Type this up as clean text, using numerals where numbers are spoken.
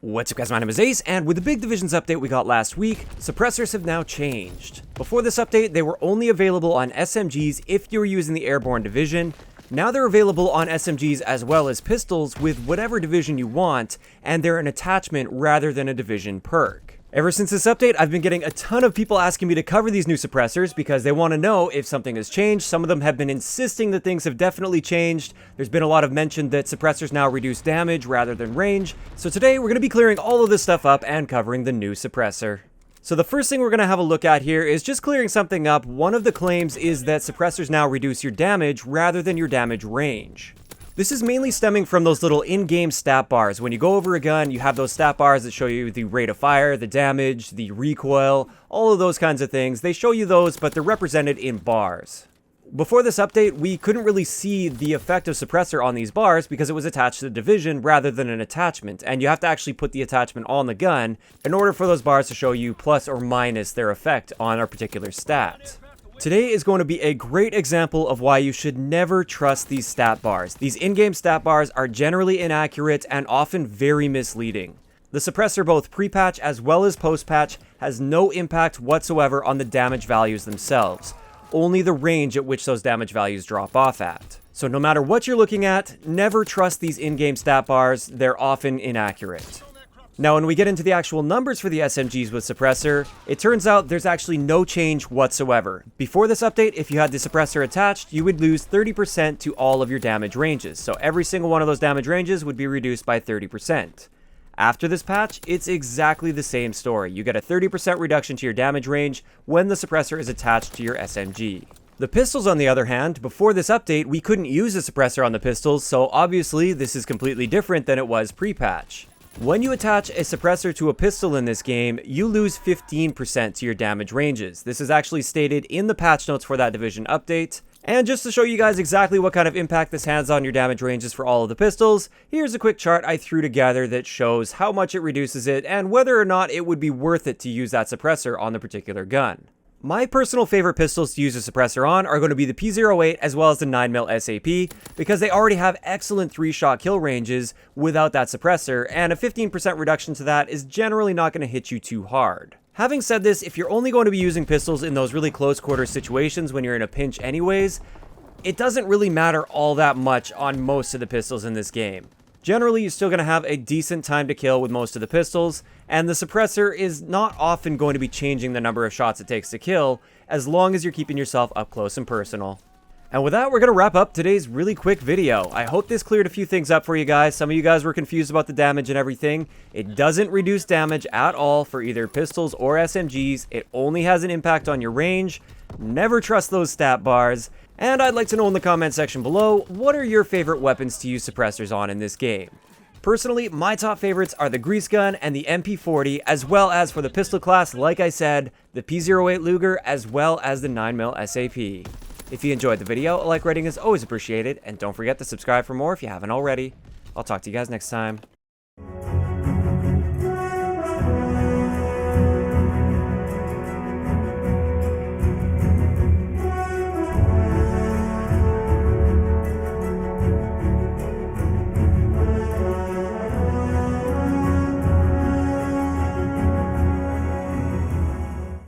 What's up guys, my name is Ace, and with the big divisions update we got last week, suppressors have now changed. Before this update, they were only available on SMGs if you were using the airborne division. Now they're available on SMGs as well as pistols with whatever division you want, and they're an attachment rather than a division perk. Ever since this update, I've been getting a ton of people asking me to cover these new suppressors because they want to know if something has changed. Some of them have been insisting that things have definitely changed. There's been a lot of mention that suppressors now reduce damage rather than range. So today we're going to be clearing all of this stuff up and covering the new suppressor. So the first thing we're going to have a look at here is just clearing something up. One of the claims is that suppressors now reduce your damage rather than your damage range. This is mainly stemming from those little in-game stat bars. When you go over a gun, you have those stat bars that show you the rate of fire, the damage, the recoil, all of those kinds of things. They show you those, but they're represented in bars. Before this update, we couldn't really see the effect of suppressor on these bars because it was attached to the division rather than an attachment, and you have to actually put the attachment on the gun in order for those bars to show you plus or minus their effect on a particular stat. Today is going to be a great example of why you should never trust these stat bars. These in-game stat bars are generally inaccurate and often very misleading. The suppressor, both pre-patch as well as post-patch, has no impact whatsoever on the damage values themselves. Only the range at which those damage values drop off at. So no matter what you're looking at, never trust these in-game stat bars. They're often inaccurate. Now, when we get into the actual numbers for the SMGs with suppressor, it turns out there's actually no change whatsoever. Before this update, if you had the suppressor attached, you would lose 30% to all of your damage ranges. So every single one of those damage ranges would be reduced by 30%. After this patch, it's exactly the same story. You get a 30% reduction to your damage range when the suppressor is attached to your SMG. The pistols, on the other hand, before this update, we couldn't use the suppressor on the pistols, so obviously this is completely different than it was pre-patch. When you attach a suppressor to a pistol in this game, you lose 15% to your damage ranges. This is actually stated in the patch notes for that division update. And just to show you guys exactly what kind of impact this has on your damage ranges for all of the pistols, here's a quick chart I threw together that shows how much it reduces it and whether or not it would be worth it to use that suppressor on the particular gun. My personal favorite pistols to use a suppressor on are going to be the P08 as well as the 9mm SAP because they already have excellent 3-shot kill ranges without that suppressor, and a 15% reduction to that is generally not going to hit you too hard. Having said this, if you're only going to be using pistols in those really close quarter situations when you're in a pinch anyways, it doesn't really matter all that much on most of the pistols in this game. Generally, you're still going to have a decent time to kill with most of the pistols, and the suppressor is not often going to be changing the number of shots it takes to kill, as long as you're keeping yourself up close and personal. And with that, we're going to wrap up today's really quick video. I hope this cleared a few things up for you guys. Some of you guys were confused about the damage and everything. It doesn't reduce damage at all for either pistols or SMGs. It only has an impact on your range. Never trust those stat bars. And I'd like to know in the comment section below, what are your favorite weapons to use suppressors on in this game? Personally, my top favorites are the Grease Gun and the MP40, as well as for the pistol class, like I said, the P08 Luger, as well as the 9mm SAP. If you enjoyed the video, a like rating is always appreciated, and don't forget to subscribe for more if you haven't already. I'll talk to you guys next time.